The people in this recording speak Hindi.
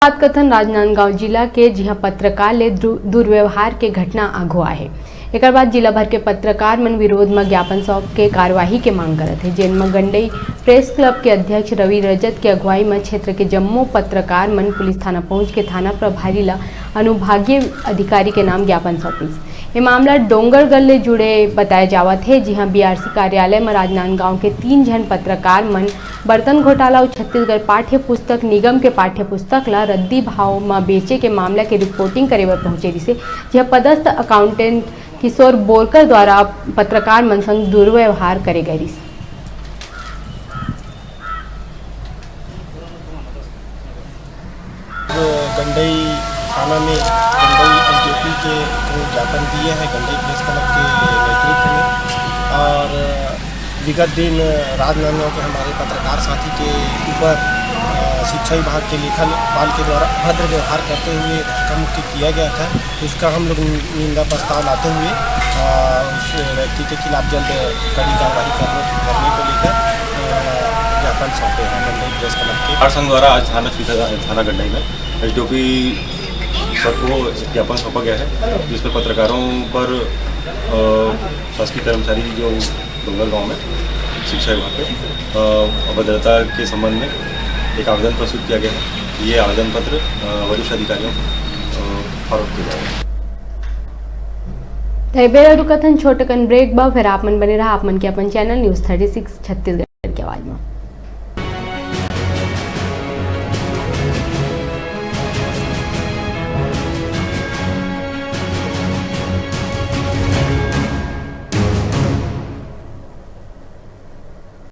बात कथन राजनांदगांव जिला के जिहा पत्रकार ले दुर्व्यवहार के घटना आगो आहे। एक बाद जिला भर के पत्रकार मन विरोध में ज्ञापन सौंप के कार्यवाही के मांग करत है, जेन में गंडई प्रेस क्लब के अध्यक्ष रवि रजत के अगुवाई में क्षेत्र के जम्मो पत्रकार मन पुलिस थाना पहुंच के थाना प्रभारी ला अनुभागीय अधिकारी के नाम ज्ञापन सौंपिस। ये मामला डोंगरगढ़ ले जुड़े बताए जावत है, जिहां बीआरसी कार्यालय में राजनांदगांव के 3 जन पत्रकार मन बर्तन घोटाला और छत्तीसगढ़ पाठ्य पुस्तक निगम के पाठ्य पुस्तक ला रद्दी भाव में बेचे के मामला के रिपोर्टिंग करे बर पहुंचे रिसे, जहां पदस्थ अकाउंटेंट किशोर बोरकर द्वारा पत्रकार मन संग दुर्व्यवहार करे गए रिसे। गंडई थाना में गंडई एलजेपी के ज्ञापन दिए हैं गंडई प्रेस क्लब के नेतृत्व में, और विगत दिन राजनांदगांव के हमारे पत्रकार साथी के ऊपर शिक्षा विभाग के लेखा पाल के द्वारा अभद्र व्यवहार करते हुए धक्का किया गया था। इसका हम लोग निंदा प्रस्ताव लाते हुए उस व्यक्ति के खिलाफ जल्द कड़ी कार्रवाई करने को लेकर ज्ञापन सौंपे हैं गंडई प्रेस क्लब के संघ द्वारा आज थाना गंडई में एसडीओपी सर को ज्ञापन सौंपा गया है, जिस पर पत्रकारों पर शासकीय कर्मचारी जो डोंगरगांव में शिक्षा विभाग पे अभद्रता के संबंध में एक आवेदन प्रस्तुत किया गया है। ये आवेदन पत्र वरिष्ठ अधिकारियों को फॉरवर्ड किया जाएगा। कथन छोटकन ब्रेक बा, फिर आप मन बने रहा। आप मन के अपन चैनल न्यूज़ 36 छत्तीसगढ़ के आवाज में।